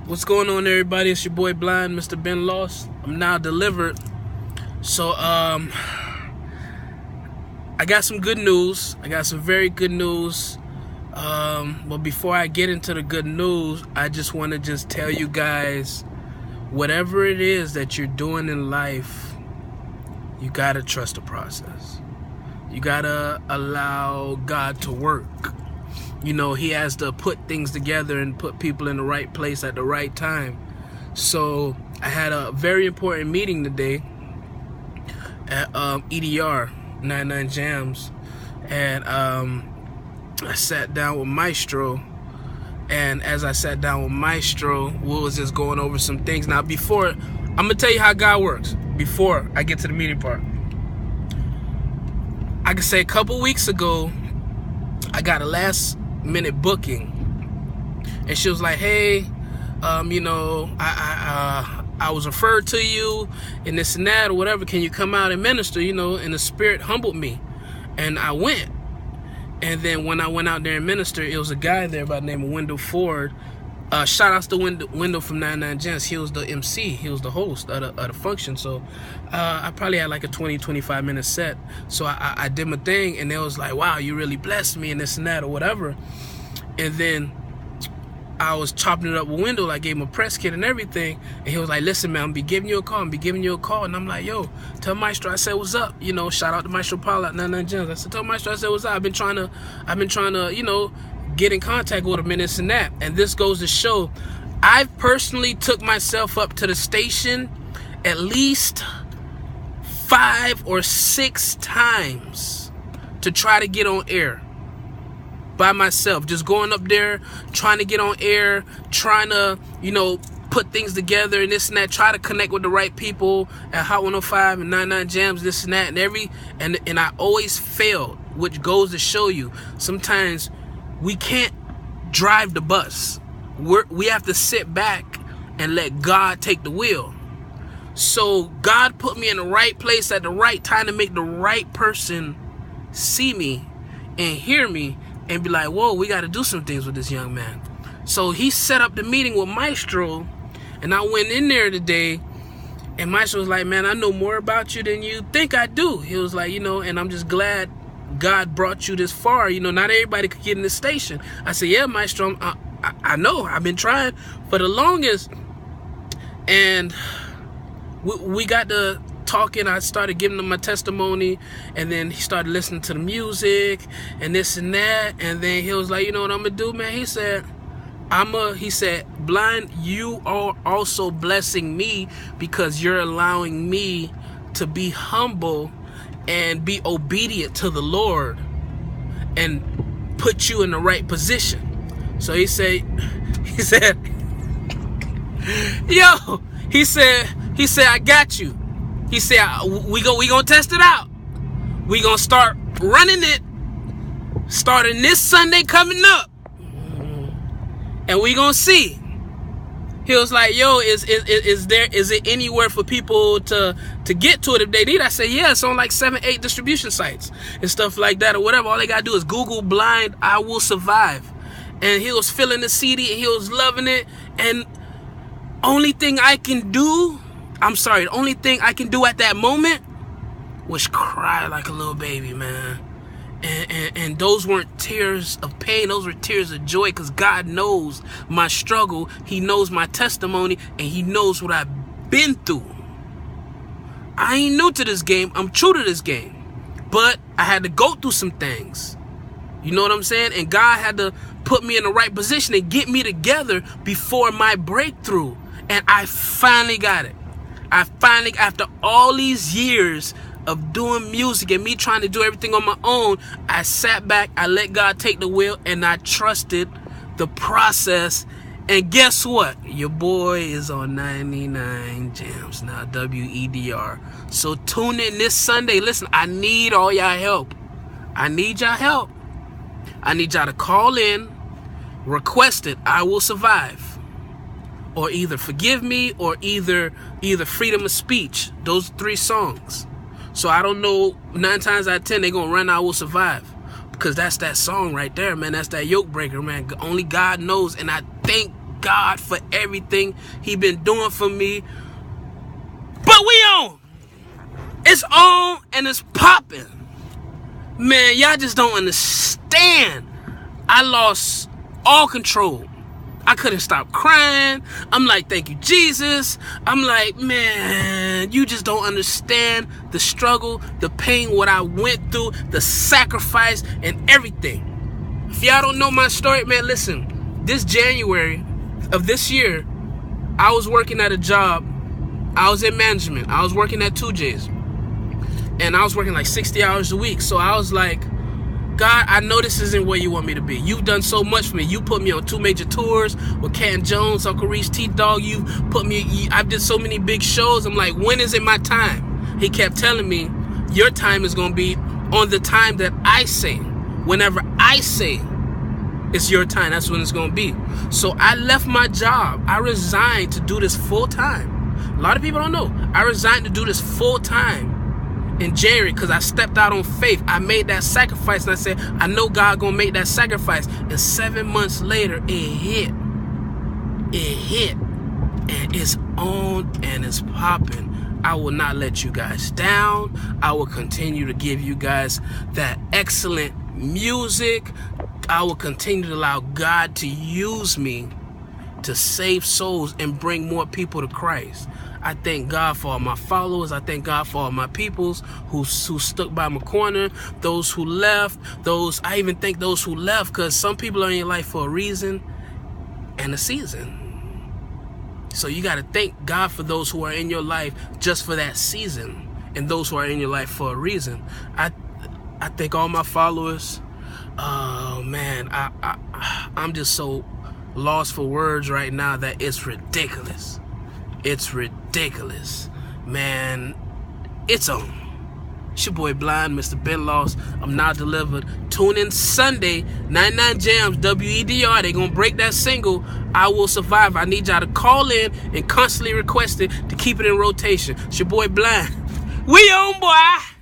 What's going on, everybody? It's your boy Blind, Mr. Ben Lost. I'm now delivered. So, I got some good news. I got some very good news. But before I get into the good news, I just want to tell you guys, whatever it is that you're doing in life, you got to trust the process. You got to allow God to work. You know, he has to put things together and put people in the right place at the right time. So I had a very important meeting today at EDR 99 Jams, and I sat down with Maestro. And as I sat down with Maestro, we was just going over some things. Now, before, I'm gonna tell you how God works before I get to the meeting part. I could say a couple weeks ago, I got a last minute booking, and she was like, hey, you know, I was referred to you and this and that or whatever, can you come out and minister? You know, and the Spirit humbled me, and I went. And then when I went out there and ministered, it was a guy there by the name of Wendell Ford. Shout outs to Wendell from 99 Gents. He was the MC. He was the host of the function. So I probably had like a 20-25 minute set. So I did my thing, and they was like, wow, you really blessed me and this and that or whatever. And then I was chopping it up with Wendell. I gave him a press kit and everything. And he was like, listen, man, I'm be giving you a call. And I'm like, yo, tell Maestro I said what's up. You know, shout out to Maestro Paul at 99 Gems. I said, tell Maestro I said what's up. I've been trying to, you know, get in contact with him and this and that. And this goes to show, I've personally took myself up to the station at least 5 or 6 times to try to get on air. By myself, just going up there, trying to get on air, trying to, you know, put things together and this and that, try to connect with the right people at Hot 105 and 99 Jams, this and that, and I always failed, which goes to show you, sometimes we can't drive the bus. We have to sit back and let God take the wheel. So God put me in the right place at the right time to make the right person see me and hear me and be like, whoa, we got to do some things with this young man. So he set up the meeting with Maestro, and I went in there today, and Maestro was like, man, I know more about you than you think I do. He was like, you know, and I'm just glad God brought you this far. You know, not everybody could get in this station. I said, yeah, Maestro, I know. I've been trying for the longest. And we got to talking. I started giving him my testimony, and then he started listening to the music and this and that, and then he was like, you know what I'm gonna do, man? He said, Blind, you are also blessing me because you're allowing me to be humble and be obedient to the Lord and put you in the right position. So he said yo, he said I got you. He said, we gonna test it out. We gonna start running it starting this Sunday coming up. And we gonna see. He was like, yo, is it anywhere for people to get to it if they need? I said, yeah, it's on like 7-8 distribution sites and stuff like that or whatever. All they gotta do is Google Blind, I Will Survive. And he was feeling the CD and he was loving it. And the only thing I can do at that moment was cry like a little baby, man. And those weren't tears of pain. Those were tears of joy, because God knows my struggle. He knows my testimony, and he knows what I've been through. I ain't new to this game. I'm true to this game. But I had to go through some things. You know what I'm saying? And God had to put me in the right position and get me together before my breakthrough. And I finally got it. After all these years of doing music and me trying to do everything on my own, I sat back, I let God take the wheel, and I trusted the process. And guess what? Your boy is on 99 Jams now, WEDR. So tune in this Sunday. Listen, I need all y'all help. I need y'all help. I need y'all to call in, request it, I Will Survive. Or either Forgive Me, or either Freedom of Speech. Those 3 songs. So I don't know, 9 times out of 10 they're gonna run I Will Survive, because that's that song right there, man. That's that yoke breaker, man. Only God knows. And I thank God for everything he been doing for me. But we on. It's on and it's popping. Man, y'all just don't understand. I lost all control. I couldn't stop crying. I'm like, thank you, Jesus. I'm like, man, you just don't understand the struggle, the pain, what I went through, the sacrifice, and everything. If y'all don't know my story, man, listen. This January of this year, I was working at a job. I was in management. I was working at 2J's. And I was working like 60 hours a week. So I was like, God, I know this isn't where you want me to be. You've done so much for me. You put me on 2 major tours with Canton Jones, Uncle Reese, T-Dog. You put me, I did so many big shows. I'm like, when is it my time? He kept telling me, your time is going to be on the time that I say. Whenever I say it's your time, that's when it's going to be. So I left my job. I resigned to do this full time. A lot of people don't know. I resigned to do this full time in January because I stepped out on faith. I made that sacrifice and I said, I know God gonna make that sacrifice. And 7 months later, it hit. It hit. And it's on and it's popping. I will not let you guys down. I will continue to give you guys that excellent music. I will continue to allow God to use me to save souls and bring more people to Christ. I thank God for all my followers. I thank God for all my peoples who stuck by my corner, those who left, I even thank those who left, because some people are in your life for a reason and a season. So you got to thank God for those who are in your life just for that season, and those who are in your life for a reason. I thank all my followers. Oh man, I'm just so lost for words right now that it's ridiculous. It's ridiculous. Man, it's on. It's your boy Blind, Mr. Ben Lost. I'm Now Delivered. Tune in Sunday, 99 Jams, WEDR. They gonna break that single, I Will Survive. I need y'all to call in and constantly request it to keep it in rotation. It's your boy Blind. We on, boy.